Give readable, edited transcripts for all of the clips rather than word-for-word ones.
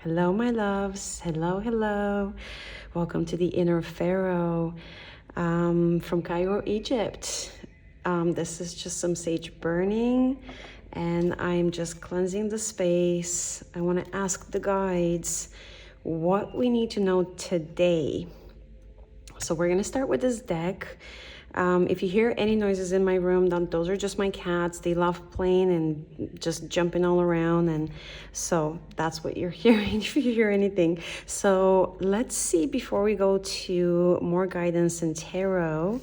Hello, my loves. Hello, hello. Welcome to the Inner Pharaoh from Cairo, Egypt. This is just some sage burning, and I'm just cleansing the space. I want to ask the guides what we need to know today. So we're going to start with this deck. If you hear any noises in my room, those are just my cats. They love playing and just jumping all around. And so that's what you're hearing if you hear anything. So let's see, before we go to more guidance and tarot,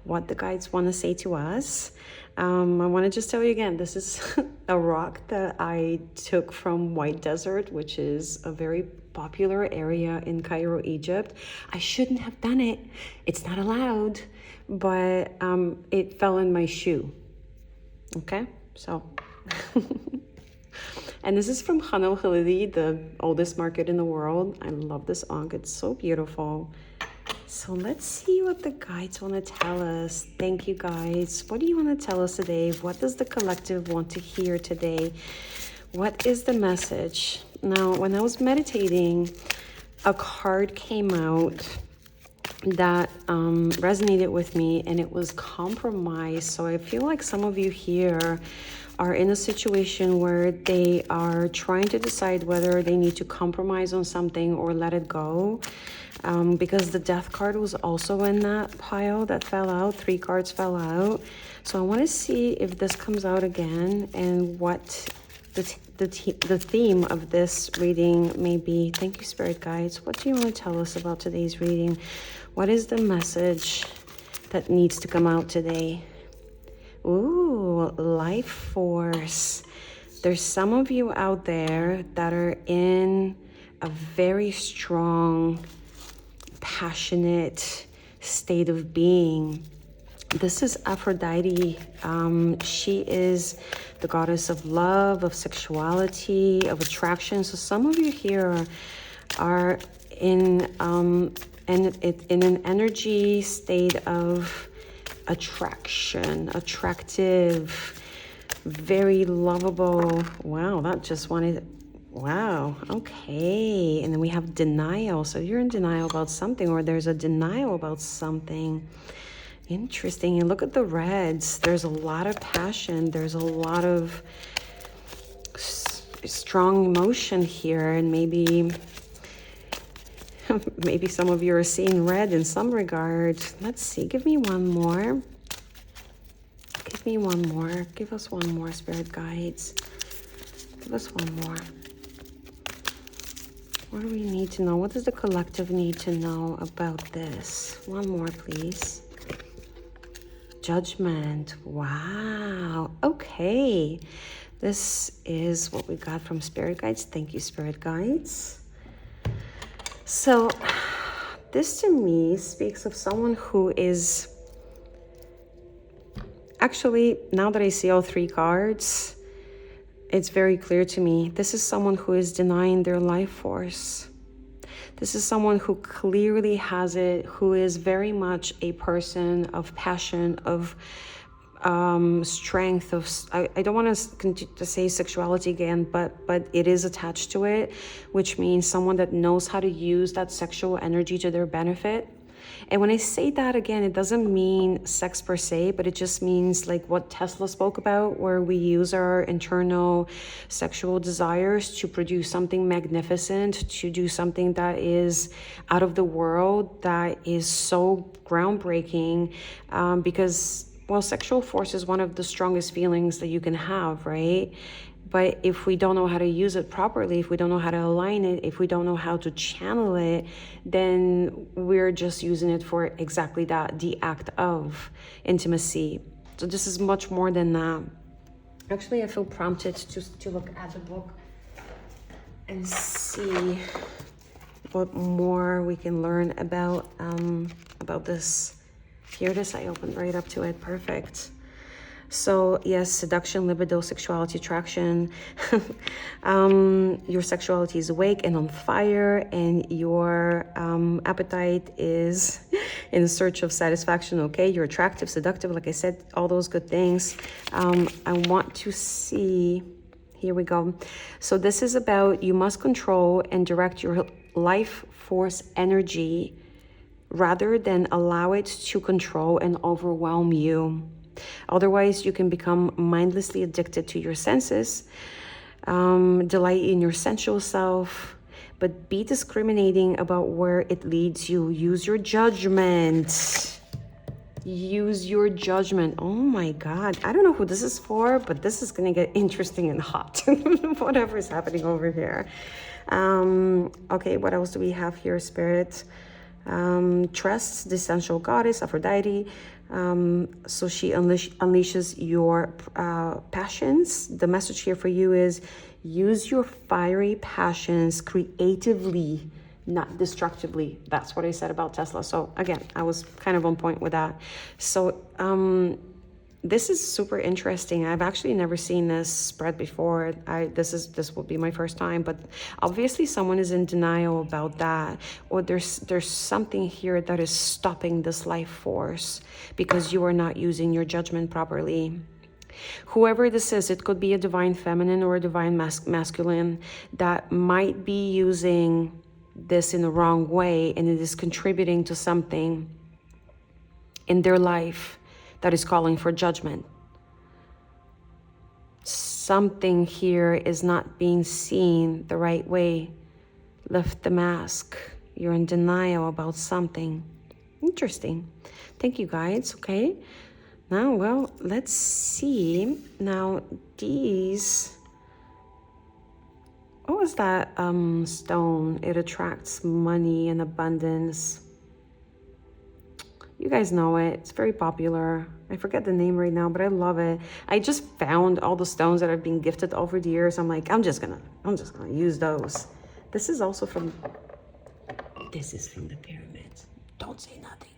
what the guides want to say to us. I want to just tell you again, this is a rock that I took from White Desert, which is a very popular area in Cairo, Egypt. I shouldn't have done it. It's not allowed, but it fell in my shoe. Okay, so. And this is from Khan el-Khalili, the oldest market in the world. I love this ankh. It's so beautiful. So let's see what the guides want to tell us. Thank you, guys. What do you want to tell us today? What does the collective want to hear today? What is the message? Now, when I was meditating, a card came out that resonated with me, and it was compromise. So I feel like some of you here are in a situation where they are trying to decide whether they need to compromise on something or let it go. Because the death card was also in that pile that fell out. 3 cards fell out. So I want to see if this comes out again and what the theme of this reading may be. Thank you, Spirit Guides. What do you want to tell us about today's reading? What is the message that needs to come out today? Ooh, life force. There's some of you out there that are in a very strong, passionate state of being. This is Aphrodite. She is the goddess of love, of sexuality, of attraction. So some of you here are in an energy state of attraction, attractive, very lovable. Wow, that just wanted. Wow, okay. And then we have denial. So you're in denial about something, or there's a denial about something. Interesting. And look at the reds. There's a lot of passion. There's a lot of strong emotion here. And maybe some of you are seeing red in some regard. Let's see. Give me one more. Give me one more. Give us one more, Spirit Guides. Give us one more. What do we need to know? What does the collective need to know about this? One more, please. Judgment. Wow. Okay. This is what we got from Spirit Guides. Thank you, Spirit Guides. So this to me speaks of someone who is... Actually, now that I see all 3 cards, it's very clear to me. This is someone who is denying their life force. This is someone who clearly has it, who is very much a person of passion, of strength, of... I don't want to say sexuality again, but it is attached to it, which means someone that knows how to use that sexual energy to their benefit. And when I say that again, it doesn't mean sex per se, but it just means like what Tesla spoke about, where we use our internal sexual desires to produce something magnificent, to do something that is out of the world, that is so groundbreaking, because, well, sexual force is one of the strongest feelings that you can have, right? But if we don't know how to use it properly, if we don't know how to align it, if we don't know how to channel it, then we're just using it for exactly that, the act of intimacy. So this is much more than that. Actually, I feel prompted to look at the book and see what more we can learn about this. Here it is. I opened right up to it. Perfect. So yes, seduction, libido, sexuality, attraction. Your sexuality is awake and on fire, and your appetite is in search of satisfaction. Okay, you're attractive, seductive, like I said, all those good things. I want to see Here we go. So this is about you must control and direct your life force energy rather than allow it to control and overwhelm you. Otherwise, you can become mindlessly addicted to your senses, delight in your sensual self, but be discriminating about where it leads you. Use your judgment. Use your judgment. Oh my God. I don't know who this is for, but this is going to get interesting and hot. Whatever is happening over here. Okay, what else do we have here, Spirit? Trusts the essential goddess, Aphrodite. So she unleashes your passions. The message here for you is use your fiery passions creatively, not destructively. That's what I said about Tesla. So again, I was kind of on point with that. So this is super interesting. I've actually never seen this spread before. This will be my first time, but obviously someone is in denial about that, or there's something here that is stopping this life force because you are not using your judgment properly. Whoever this is, it could be a divine feminine or a divine masculine that might be using this in the wrong way, and it is contributing to something in their life that is calling for judgment. Something here is not being seen the right way. Lift the mask. You're in denial about something. Interesting. Thank you, guys. Okay. Now, well, let's see. Now, these... What was that stone? It attracts money and abundance. You guys know it. It's very popular. I forget the name right now, but I love it. I just found all the stones that I've been gifted over the years. I'm like, I'm just gonna use those. This is also from the pyramids. Don't say nothing.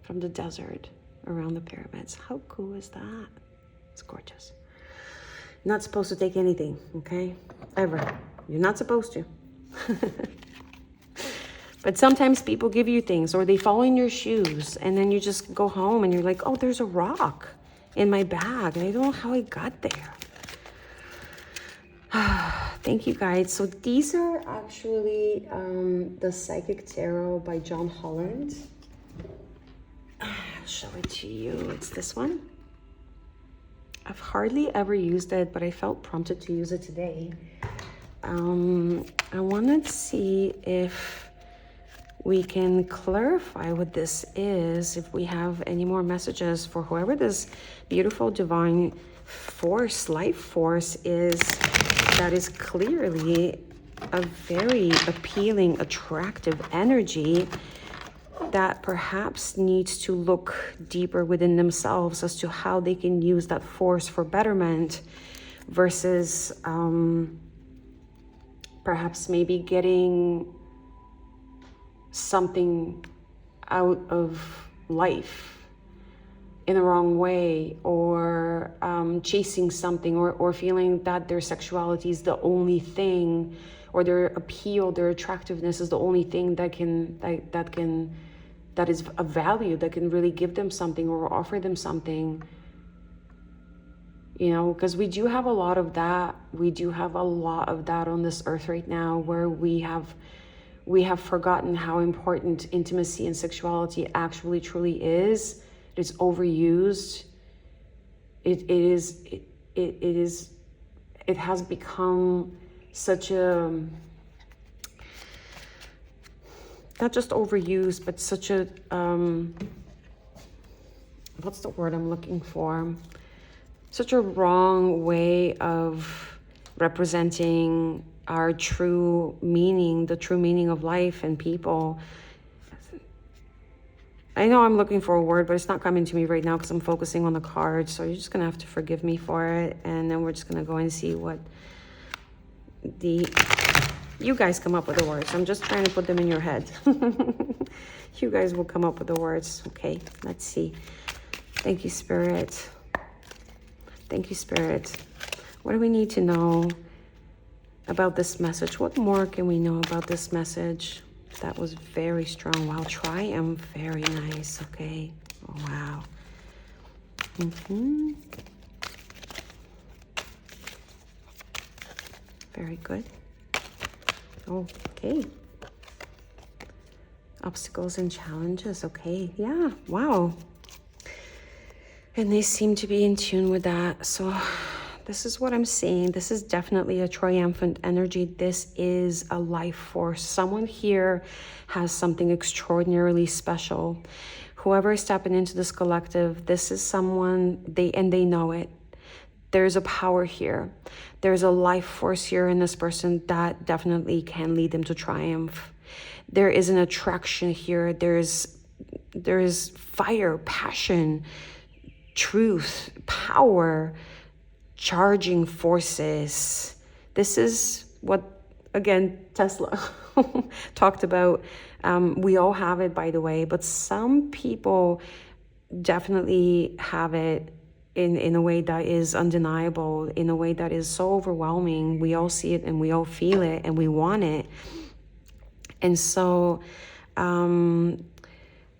From the desert around the pyramids. How cool is that? It's gorgeous. Not supposed to take anything, okay? Ever. You're not supposed to. But sometimes people give you things, or they fall in your shoes, and then you just go home and you're like, oh, there's a rock in my bag. I don't know how I got there. Thank you, guys. So these are actually the Psychic Tarot by John Holland. I'll show it to you. It's this one. I've hardly ever used it, but I felt prompted to use it today. I want to see if we can clarify what this is, if we have any more messages for whoever this beautiful divine force, life force is, that is clearly a very appealing, attractive energy that perhaps needs to look deeper within themselves as to how they can use that force for betterment versus perhaps maybe getting something out of life in the wrong way, or chasing something, or feeling that their sexuality is the only thing, or their appeal, their attractiveness is the only thing that is of value, that can really give them something or offer them something. You know, because we do have a lot of that. We do have a lot of that on this earth right now, where we have forgotten how important intimacy and sexuality actually truly is. It is overused. It has become such a, not just overused, but such a, what's the word I'm looking for? Such a wrong way of representing our true meaning, the true meaning of life and people. I know I'm looking for a word, but it's not coming to me right now because I'm focusing on the cards. So you're just going to have to forgive me for it. And then we're just going to go and see what you guys come up with the words. I'm just trying to put them in your head. You guys will come up with the words. Okay, let's see. Thank you, Spirit. Thank you, Spirit. What do we need to know about this message? What more can we know about this message? That was very strong. Wow, triumph, very nice. Okay. Oh, wow. Very good. Okay. Obstacles and challenges. Okay. Yeah. Wow. And they seem to be in tune with that. So this is what I'm seeing. This is definitely a triumphant energy. This is a life force. Someone here has something extraordinarily special. Whoever is tapping into this collective, this is someone, they know it. There's a power here. There's a life force here in this person that definitely can lead them to triumph. There is an attraction here. There's fire, passion, truth, power, charging forces. This is what, again, Tesla talked about. We all have it, by the way, but some people definitely have it in a way that is undeniable, in a way that is so overwhelming. We all see it and we all feel it and we want it. And so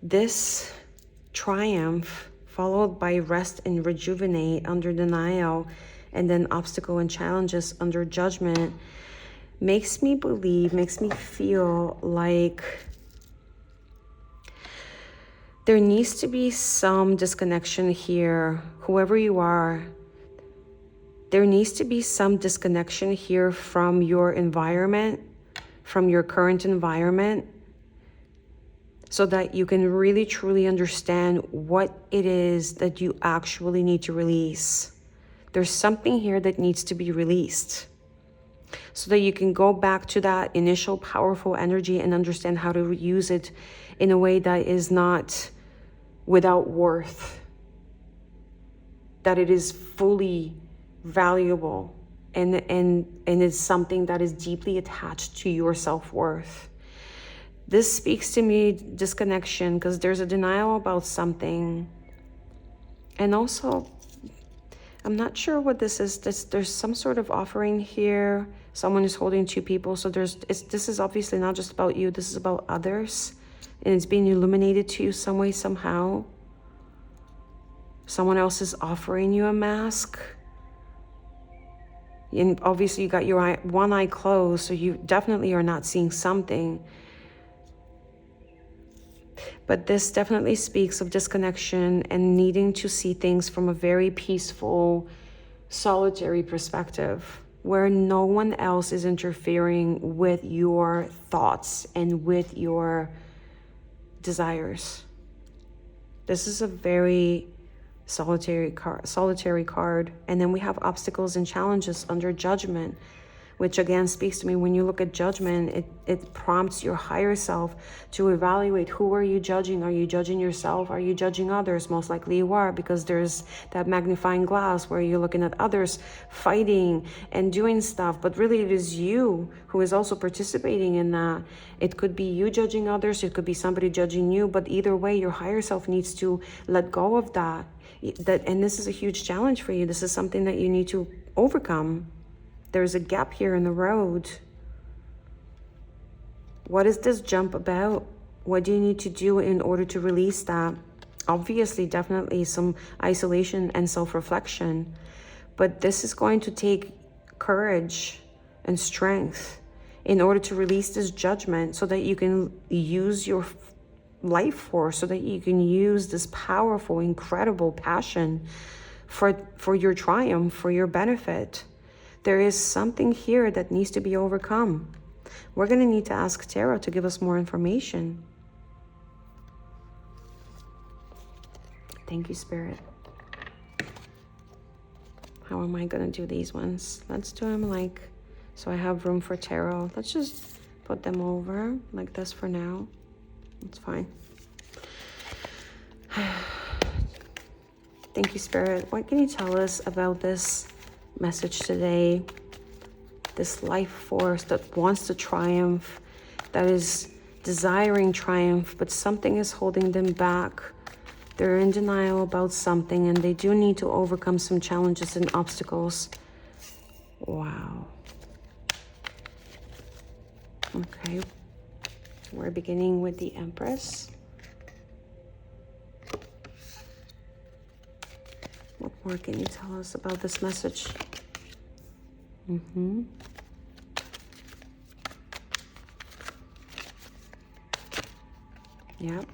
this triumph followed by rest and rejuvenate under denial, and then obstacle and challenges under judgment, makes me believe, makes me feel like there needs to be some disconnection here. Whoever you are, there needs to be some disconnection here from your environment, from your current environment, so that you can really truly understand what it is that you actually need to release. There's something here that needs to be released so that you can go back to that initial powerful energy and understand how to use it in a way that is not without worth, that it is fully valuable and it's something that is deeply attached to your self-worth. This speaks to me disconnection because there's a denial about something. And also, I'm not sure what this is. There's some sort of offering here. Someone is holding two people. So this is obviously not just about you. This is about others. And it's being illuminated to you some way, somehow. Someone else is offering you a mask. And obviously you got your one eye closed. So you definitely are not seeing something. But this definitely speaks of disconnection and needing to see things from a very peaceful, solitary perspective, where no one else is interfering with your thoughts and with your desires. This is a very solitary card. And then we have obstacles and challenges under judgment, which again speaks to me. When you look at judgment, it prompts your higher self to evaluate, who are you judging? Are you judging yourself? Are you judging others? Most likely you are, because there's that magnifying glass where you're looking at others fighting and doing stuff, but really it is you who is also participating in that. It could be you judging others, it could be somebody judging you, but either way, your higher self needs to let go of that. And this is a huge challenge for you. This is something that you need to overcome. There's a gap here in the road. What is this jump about? What do you need to do in order to release that? Obviously, definitely some isolation and self-reflection. But this is going to take courage and strength in order to release this judgment so that you can use your life force, so that you can use this powerful, incredible passion for your triumph, for your benefit. There is something here that needs to be overcome. We're going to need to ask Tarot to give us more information. Thank you, Spirit. How am I going to do these ones? Let's do them like, so I have room for Tarot. Let's just put them over like this for now. It's fine. Thank you, Spirit. What can you tell us about this message today? This life force that wants to triumph, that is desiring triumph, but something is holding them back. They're in denial about something, and they do need to overcome some challenges and obstacles. Wow. Okay. We're beginning with the Empress. What more can you tell us about this message? Yep.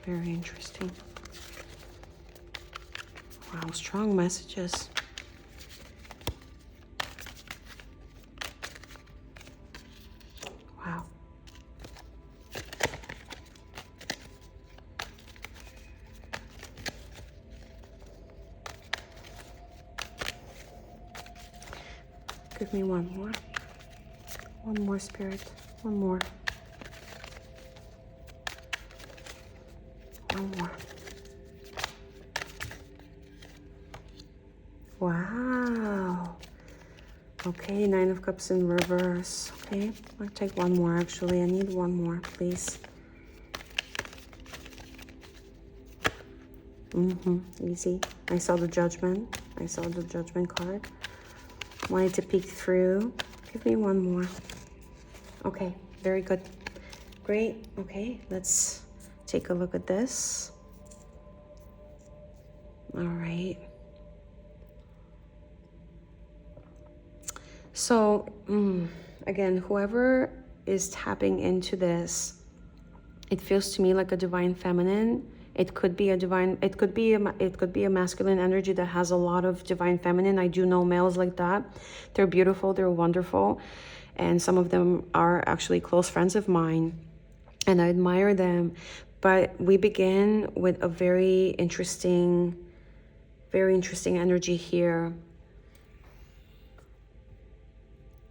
Very interesting. Wow, strong messages. Wow. Give me one more. One more, Spirit. One more. One more. Wow. Okay, Nine of Cups in reverse. Okay, I'll take one more actually. I need one more, please. Easy. I saw the Judgment. I saw the Judgment card. Wanted to peek through. Give me one more. Okay, very good. Great. Okay, let's take a look at this. All right. So, again, whoever is tapping into this, it feels to me like a divine feminine. It could be a divine, it could be a masculine energy that has a lot of divine feminine. I do know males like that. They're beautiful, they're wonderful. And some of them are actually close friends of mine, and I admire them. But we begin with a very interesting energy here.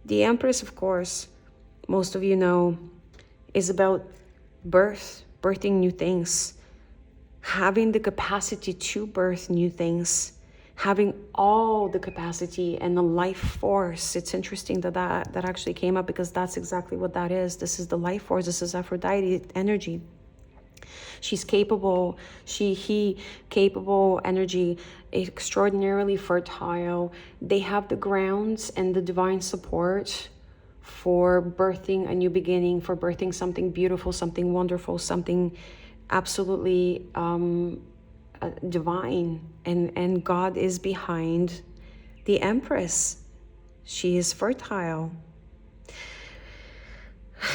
The Empress, of course, most of you know, is about birthing new things, having the capacity to birth new things, having all the capacity and the life force. It's interesting that actually came up, because that's exactly what that is. This is the life force. This is Aphrodite energy. She's capable, he capable energy, extraordinarily fertile. They have the grounds and the divine support for birthing a new beginning, for birthing something beautiful, something wonderful, something absolutely divine. And God is behind the Empress. She is fertile.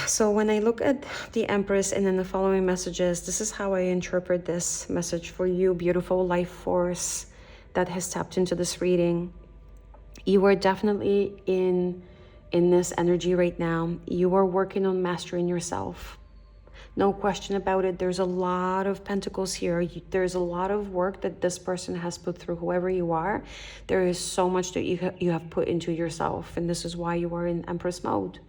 So when I look at the Empress and then the following messages, this is how I interpret this message for you, beautiful life force that has tapped into this reading. You are definitely in this energy right now. You are working on mastering yourself. No question about it. There's a lot of pentacles here. There's a lot of work that this person has put through, whoever you are. There is so much that you have put into yourself, and this is why you are in Empress mode.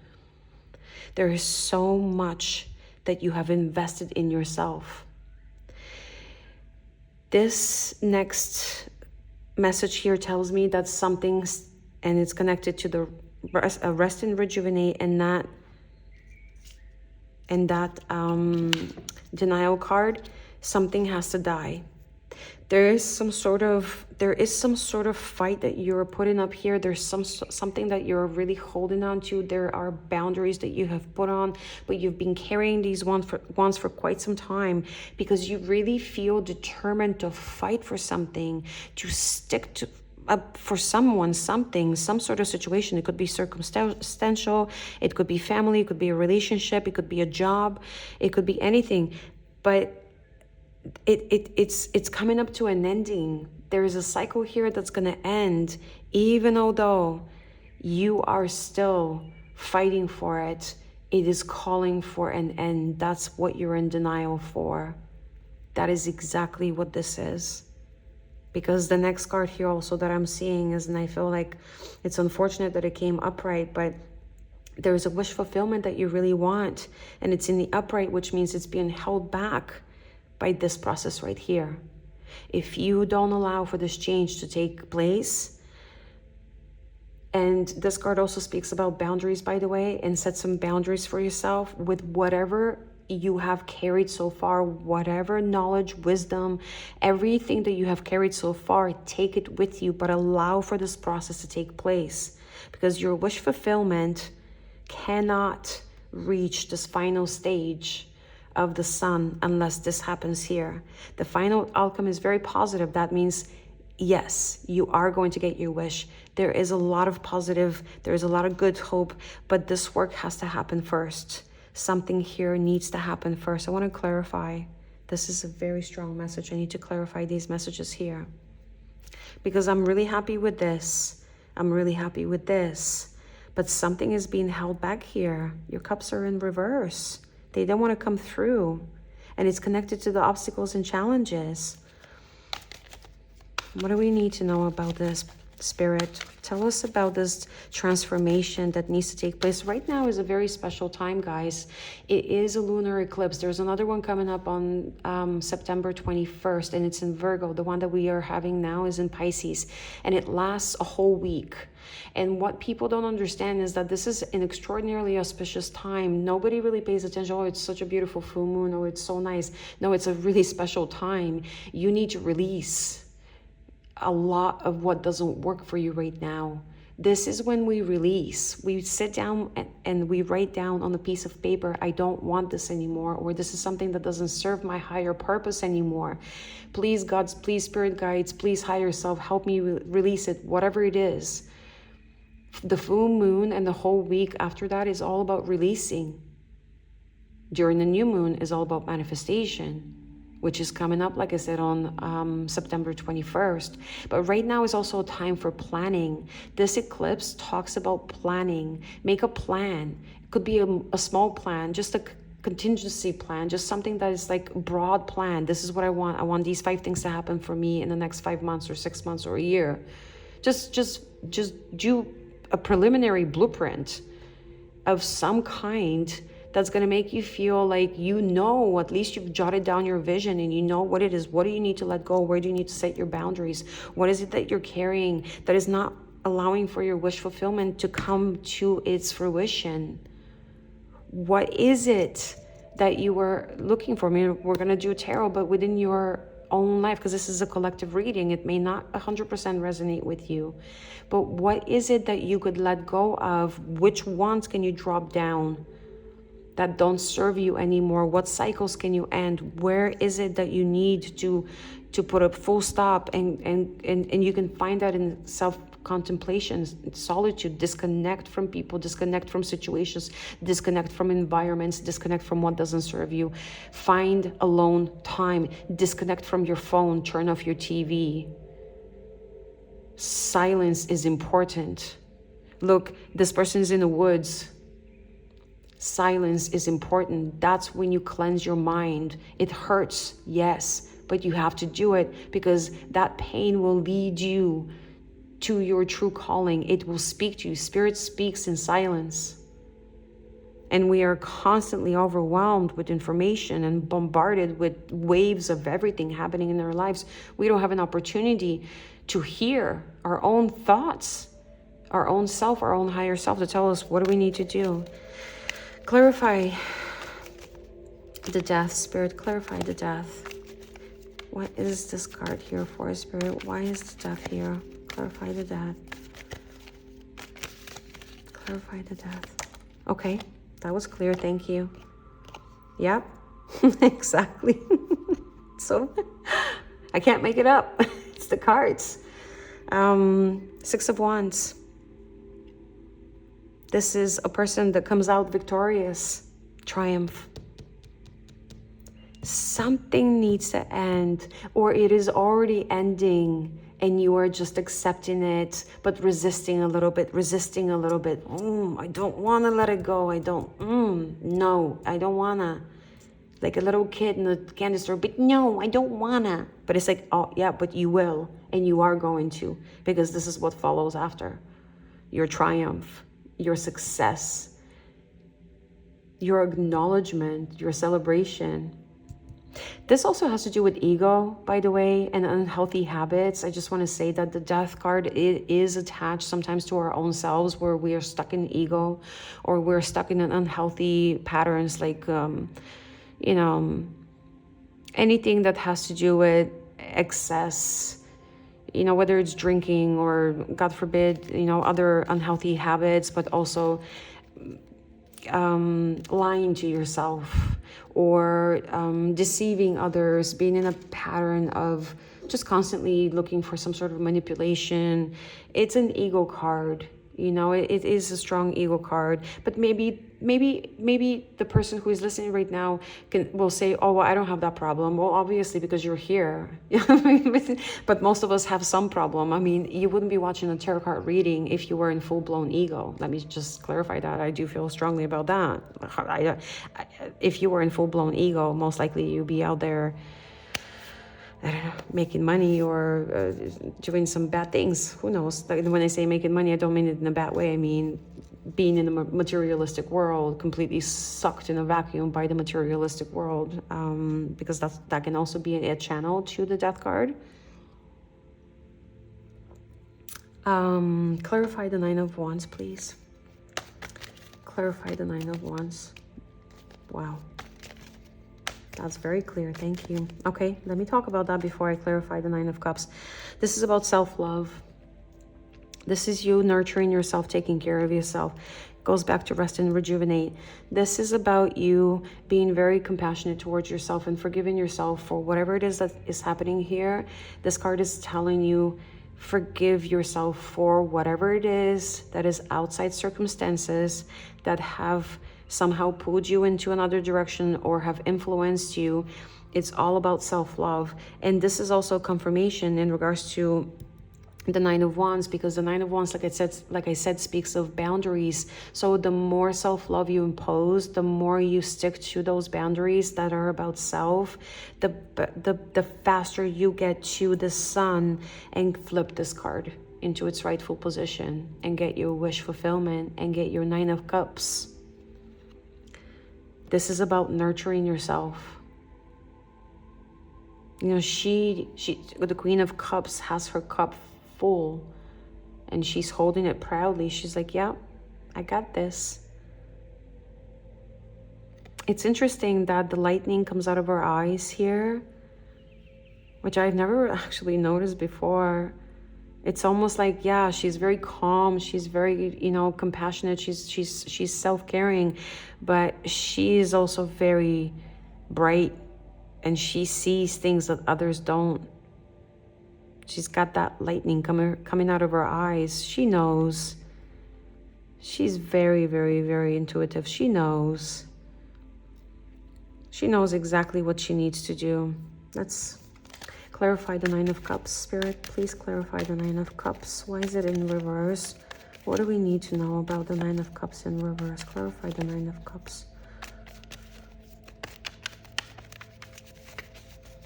There is so much that you have invested in yourself. This next message here tells me that something's, and it's connected to the rest and rejuvenate, and that denial card. Something has to die. There is some sort of fight that you're putting up here. There's something that you're really holding on to. There are boundaries that you have put on, but you've been carrying these ones for quite some time, because you really feel determined to fight for something, to stick to for someone, something, some sort of situation. It could be circumstantial, it could be family, it could be a relationship, it could be a job, it could be anything, but it's coming up to an ending. There is a cycle here that's going to end, even although you are still fighting for it. It is calling for an end. That's what you're in denial for. That is exactly what this is. Because the next card here also that I'm seeing is, and I feel like it's unfortunate that it came upright, but there's a wish fulfillment that you really want, and it's in the upright, which means it's being held back by this process right here. If you don't allow for this change to take place, and this card also speaks about boundaries, by the way, and set some boundaries for yourself with whatever you have carried so far, whatever knowledge, wisdom, everything that you have carried so far, take it with you, but allow for this process to take place, because your wish fulfillment cannot reach this final stage of the sun unless this happens here. The final outcome is very positive. That means yes, you are going to get your wish. There is a lot of positive, there is a lot of good hope, but this work has to happen first. Something here needs to happen first. I want to clarify. This is a very strong message. I need to clarify these messages here, because I'm really happy with this. I'm really happy with this, but something is being held back here. Your cups are in reverse. They don't want to come through, and it's connected to the obstacles and challenges. What do we need to know about this, Spirit? Tell us about this transformation that needs to take place. Right now is a very special time, guys. It is a lunar eclipse. There's another one coming up on September 21st, and it's in Virgo. The one that we are having now is in Pisces, and it lasts a whole week. And what people don't understand is that this is an extraordinarily auspicious time. Nobody really pays attention. Oh, it's such a beautiful full moon. Oh, it's so nice. No, it's a really special time. You need to release a lot of what doesn't work for you right now. This is when we release. We sit down and we write down on a piece of paper, I don't want this anymore, or this is something that doesn't serve my higher purpose anymore. Please, gods, please, spirit guides, please, higher self, help me release it, whatever it is. The full moon and the whole week after that is all about releasing. During the new moon is all about manifestation, which is coming up, like I said, on September 21st. But right now is also a time for planning. This eclipse talks about planning. Make a plan. It could be a small plan, just a contingency plan, just something that is like a broad plan. This is what I want. I want these 5 things to happen for me in the next 5 months or 6 months or a year. Just do a preliminary blueprint of some kind that's going to make you feel like, you know, at least you've jotted down your vision and you know what it is. What do you need to let go? Where do you need to set your boundaries? What is it that you're carrying that is not allowing for your wish fulfillment to come to its fruition? What is it that you were looking for? I mean, we're going to do tarot, but within your own life, because this is a collective reading, it may not 100% resonate with you. But what is it that you could let go of? Which ones can you drop down that don't serve you anymore? What cycles can you end? Where is it that you need to put a full stop? And you can find that in self-contemplation, solitude, disconnect from people, disconnect from situations, disconnect from environments, disconnect from what doesn't serve you. Find alone time, disconnect from your phone, turn off your TV. Silence is important. Look, this person is in the woods. Silence is important. That's when you cleanse your mind. It hurts, yes, but you have to do it, because that pain will lead you to your true calling. It will speak to you. Spirit speaks in silence. And we are constantly overwhelmed with information and bombarded with waves of everything happening in our lives. We don't have an opportunity to hear our own thoughts, our own self, our own higher self, to tell us what do we need to do. Clarify the death, Spirit. Clarify the death. What is this card here for, Spirit? Why is the death here? Clarify the death. Clarify the death. Okay, that was clear. Thank you. Yep, exactly. So I can't make it up. It's the cards. 6 of Wands. This is a person that comes out victorious, triumph. Something needs to end, or it is already ending and you are just accepting it, but resisting a little bit. I don't want to let it go. No, I don't want to. Like a little kid in the candy store, but no, I don't want to. But it's like, oh yeah, but you will, and you are going to, because this is what follows after. Your triumph, your success, your acknowledgement, your celebration. This also has to do with ego, by the way, and unhealthy habits. I just want to say that the death card, it is attached sometimes to our own selves, where we are stuck in ego, or we're stuck in an unhealthy patterns, like, anything that has to do with excess, whether it's drinking or, God forbid, other unhealthy habits, but also lying to yourself, or deceiving others, being in a pattern of just constantly looking for some sort of manipulation. It's an ego card. You know, it is a strong ego card, but maybe the person who is listening right now will say, oh, well, I don't have that problem. Well, obviously, because you're here. But most of us have some problem. I mean, you wouldn't be watching a tarot card reading if you were in full-blown ego. Let me just clarify that. I do feel strongly about that. If you were in full-blown ego, most likely you'd be out there, I don't know, making money or doing some bad things. Who knows? Like, when I say making money, I don't mean it in a bad way. I mean being in a materialistic world, completely sucked in a vacuum by the materialistic world, because that can also be a channel to the Death card. Clarify the Nine of Wands, please. Clarify the Nine of Wands. Wow. That's very clear. Thank you. Okay, let me talk about that before I clarify the Nine of Cups. This is about self-love. This is you nurturing yourself, taking care of yourself. It goes back to rest and rejuvenate. This is about you being very compassionate towards yourself and forgiving yourself for whatever it is that is happening here. This card is telling you, forgive yourself for whatever it is that is outside circumstances that have somehow pulled you into another direction or have influenced you. It's all about self-love. And this is also confirmation in regards to the Nine of Wands, because the Nine of Wands, like I said, speaks of boundaries. So the more self-love you impose, the more you stick to those boundaries that are about self, the faster you get to the sun and flip this card into its rightful position and get your wish fulfillment and get your Nine of Cups. This is about nurturing yourself. You know, the Queen of Cups has her cup full and she's holding it proudly. She's like, yeah, I got this. It's interesting that the lightning comes out of her eyes here, which I've never actually noticed before. It's almost like, yeah, she's very calm. She's very, you know, compassionate. She's self-caring, but she is also very bright and she sees things that others don't. She's got that lightning coming out of her eyes. She knows. She's very, very, very intuitive. She knows. She knows exactly what she needs to do. Let's clarify the Nine of Cups. Spirit, please clarify the Nine of Cups. Why is it in reverse? What do we need to know about the Nine of Cups in reverse? Clarify the Nine of Cups.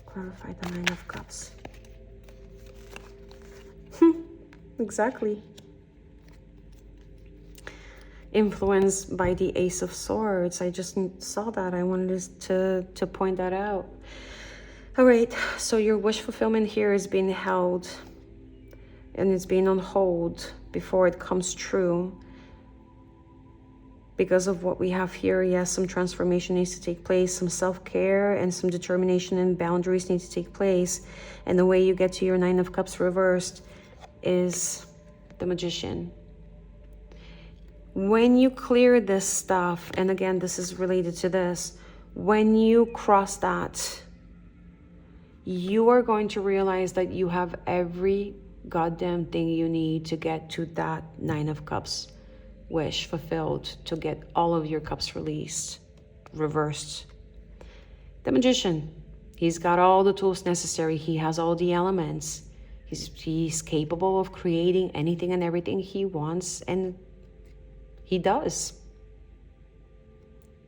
Clarify the Nine of Cups. Exactly. Influenced by the Ace of Swords. I just saw that. I wanted to point that out. All right, so your wish fulfillment here is being held and it's being on hold before it comes true. Because of what we have here, yes, some transformation needs to take place, some self-care and some determination and boundaries need to take place. And the way you get to your Nine of Cups reversed is the Magician. When you clear this stuff, and again, this is related to this, when you cross that, you are going to realize that you have every goddamn thing you need to get to that Nine of Cups wish fulfilled, to get all of your cups released, reversed. The Magician, he's got all the tools necessary. He has all the elements. He's capable of creating anything and everything he wants, and he does.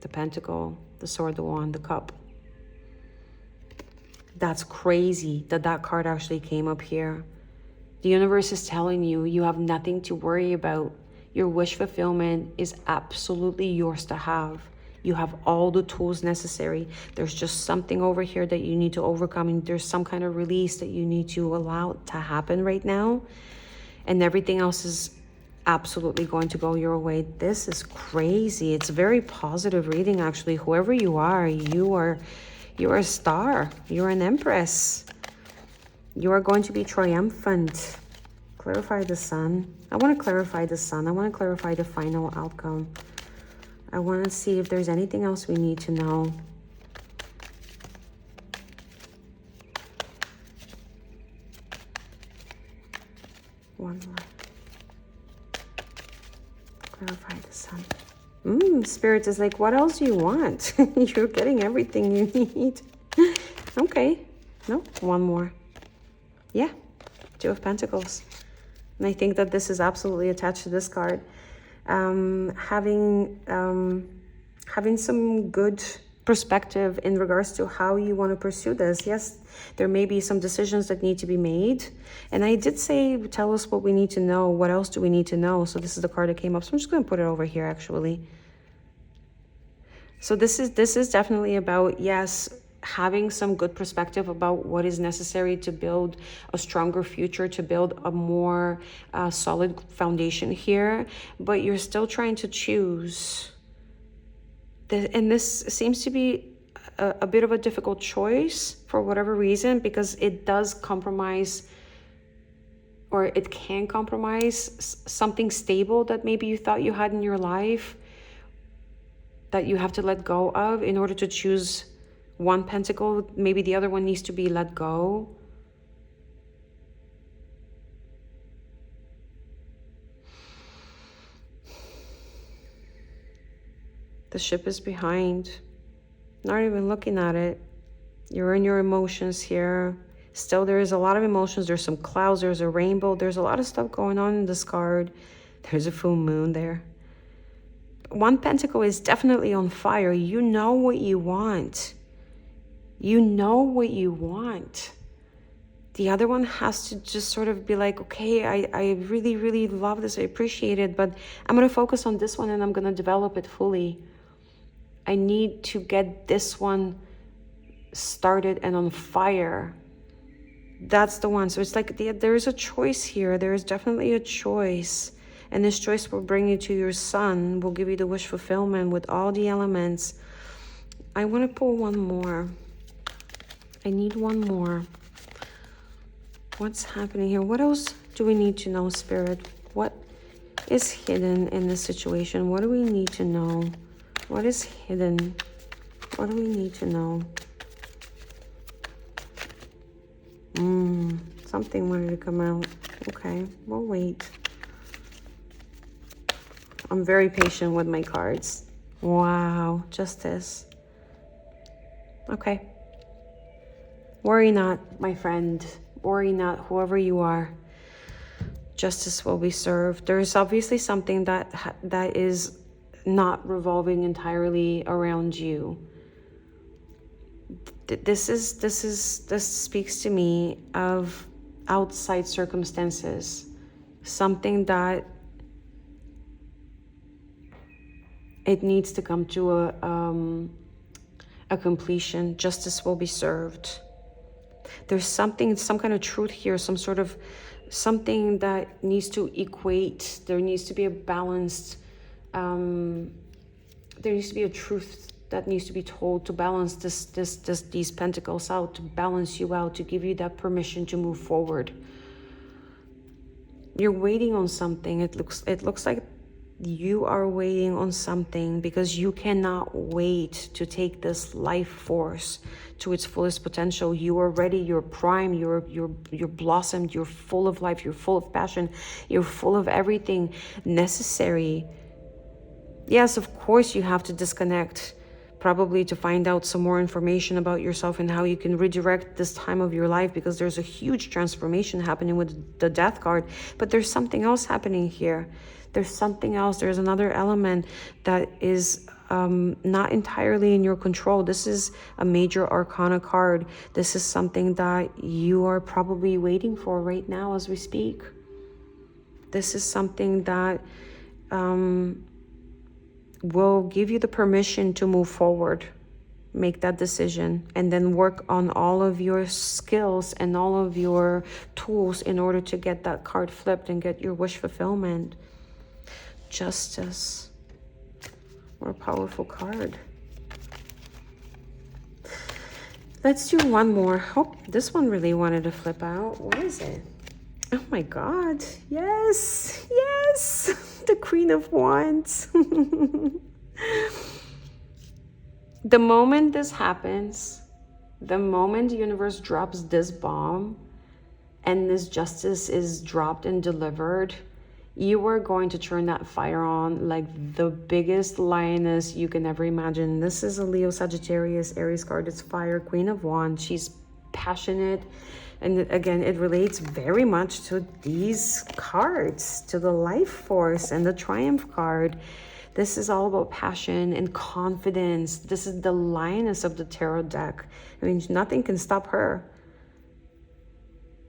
The Pentacle, the Sword, the Wand, the Cup. That's crazy that that card actually came up here. The universe is telling you, you have nothing to worry about. Your wish fulfillment is absolutely yours to have. You have all the tools necessary. There's just something over here that you need to overcome, and there's some kind of release that you need to allow to happen right now. And everything else is absolutely going to go your way. This is crazy. It's a very positive reading, actually. Whoever you are a star. You're an empress. You are going to be triumphant. Clarify the Sun. I want to clarify the Sun. I want to clarify the final outcome. I want to see if there's anything else we need to know. Clarify the sun. Spirit is like, what else do you want? You're getting everything you need. Okay. No, one more. Yeah. Two of Pentacles. And I think that this is absolutely attached to this card. Having some good perspective in regards to how you want to pursue this. Yes, there may be some decisions that need to be made. And I did say, tell us what we need to know. What else do we need to know? So this is the card that came up. So I'm just going to put it over here, actually. So this is definitely about, yes, having some good perspective about what is necessary to build a stronger future, to build a more solid foundation here. But you're still trying to choose. And this seems to be a bit of a difficult choice for whatever reason, because it does compromise, or it can compromise something stable that maybe you thought you had in your life that you have to let go of in order to choose one pentacle. Maybe the other one needs to be let go. The ship is behind. Not even looking at it. You're in your emotions here. Still, there is a lot of emotions. There's some clouds. There's a rainbow. There's a lot of stuff going on in this card. There's a full moon there. One pentacle is definitely on fire. You know what you want. You know what you want. The other one has to just sort of be like, okay, I really, really love this. I appreciate it, but I'm going to focus on this one and I'm going to develop it fully. I need to get this one started and on fire. That's the one. So it's like there's a choice here. There is definitely a choice. And this choice will bring you to your sun, will give you the wish fulfillment with all the elements. I want to pull one more. I need one more. What's happening here? What else do we need to know, Spirit? What is hidden in this situation? What do we need to know? What is hidden? What do we need to know? Something wanted to come out. Okay, we'll wait. I'm very patient with my cards. Wow, justice. Okay. Worry not, my friend. Worry not, whoever you are. Justice will be served. There is obviously something that is not revolving entirely around you. This speaks to me of outside circumstances. Something that it needs to come to a completion. Justice will be served. There's something, some kind of truth here, some sort of something that needs to equate. There needs to be a balanced, there needs to be a truth that needs to be told to balance these pentacles out, to balance you out, to give you that permission to move forward. You're waiting on something. It looks like you are waiting on something because you cannot wait to take this life force to its fullest potential. You are ready, you're prime, you're blossomed, you're full of life, you're full of passion, you're full of everything necessary. Yes, of course you have to disconnect, probably to find out some more information about yourself and how you can redirect this time of your life, because there's a huge transformation happening with the Death card. But there's something else happening here. There's something else. There's another element that is not entirely in your control. This is a major arcana card. This is something that you are probably waiting for right now as we speak. This is something that will give you the permission to move forward, make that decision, and then work on all of your skills and all of your tools in order to get that card flipped and get your wish fulfillment. Justice. What a powerful card. Let's do one more. Oh, this one really wanted to flip out. What is it? Oh my God. Yes. Yes. The Queen of Wands. The moment this happens, the moment the universe drops this bomb and this justice is dropped and delivered, You are going to turn that fire on like the biggest lioness you can ever imagine. This is a Leo, Sagittarius, Aries card. It's fire, Queen of Wands. She's passionate. And again, it relates very much to these cards, to the life force and the triumph card. This is all about passion and confidence. This is the lioness of the tarot deck. I mean, nothing can stop her.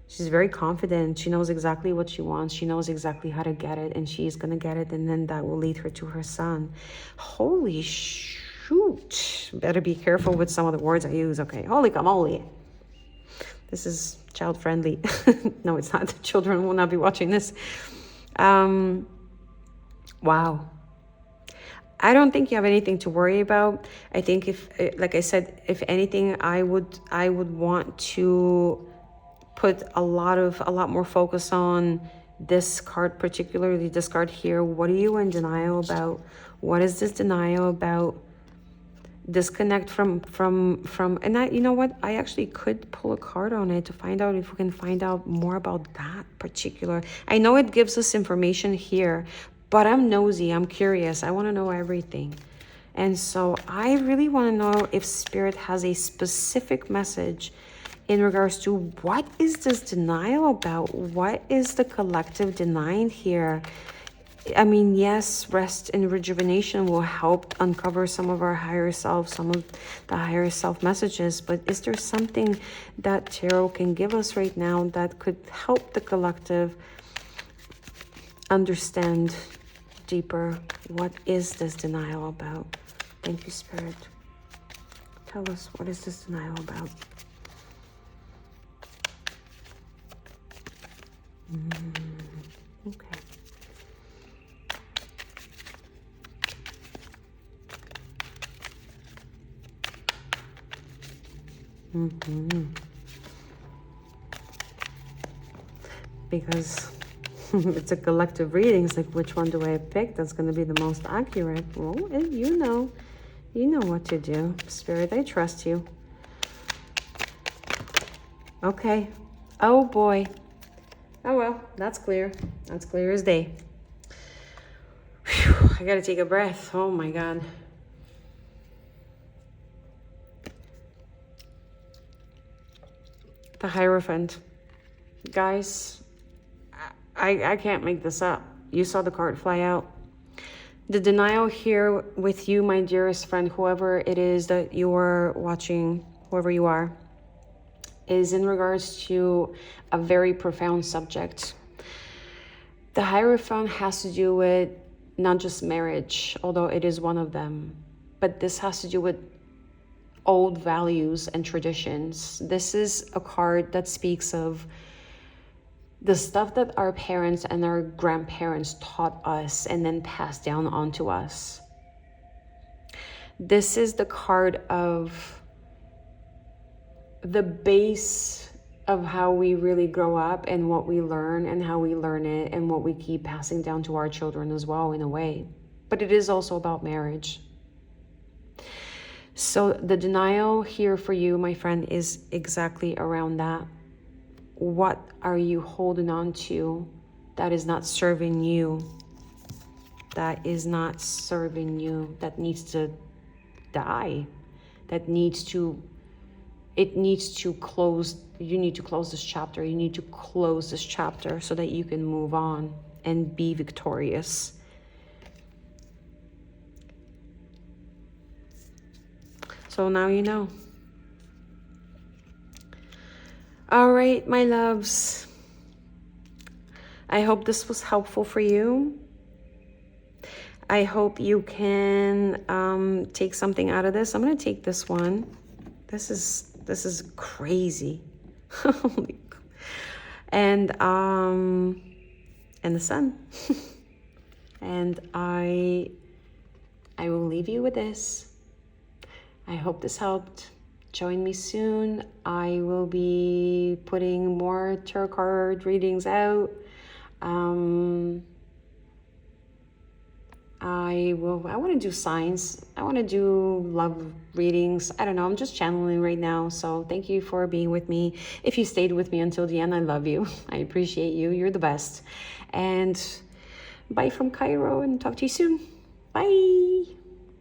She's very confident. She knows exactly what she wants. She knows exactly how to get it, and she's going to get it, and then that will lead her to her son. Holy shoot. Better be careful with some of the words I use. Okay, holy camole. This is child-friendly. No, it's not. The children will not be watching this. Wow. I don't think you have anything to worry about. I think if, like I said, if anything, I would want to put a lot more focus on this card, particularly this card here. What are you in denial about? What is this denial about? Disconnect from and you know what, I actually could pull a card on it to find out if we can find out more about that particular. I know it gives us information here, but I'm nosy, I'm curious, I want to know everything. And so I really want to know if Spirit has a specific message in regards to what is this denial about? What is the collective denying here? I mean, yes, rest and rejuvenation will help uncover some of our higher self, some of the higher self messages. But is there something that tarot can give us right now that could help the collective understand deeper? What is this denial about? Thank you, Spirit. Tell us, what is this denial about? Okay. Because it's a collective reading. It's like, which one do I pick that's going to be the most accurate? Well, you know what to do. Spirit, I trust you. Okay. Oh boy. Oh well, that's clear. That's clear as day. Whew, I gotta take a breath. Oh my God. The Hierophant. Guys, I can't make this up. You saw the card fly out. The denial here with you, my dearest friend, whoever it is that you are watching, whoever you are, is in regards to a very profound subject. The Hierophant has to do with not just marriage, although it is one of them, but this has to do with old values and traditions. This is a card that speaks of the stuff that our parents and our grandparents taught us and then passed down onto us. This is the card of the base of how we really grow up and what we learn and how we learn it and what we keep passing down to our children as well, in a way. But it is also about marriage. So the denial here for you, my friend, is exactly around that. What are you holding on to that is not serving you? That is not serving you, that needs to die, that needs to, it needs to close. You need to close this chapter. You need to close this chapter so that you can move on and be victorious. So now you know. All right, my loves. I hope this was helpful for you. I hope you can take something out of this. I'm going to take this one. This is crazy. And the sun. And I will leave you with this. I hope this helped. Join me soon. I will be putting more tarot card readings out. I want to do signs. I want to do love readings. I don't know. I'm just channeling right now. So thank you for being with me. If you stayed with me until the end, I love you. I appreciate you. You're the best. And Bye from Cairo and talk to you soon. Bye.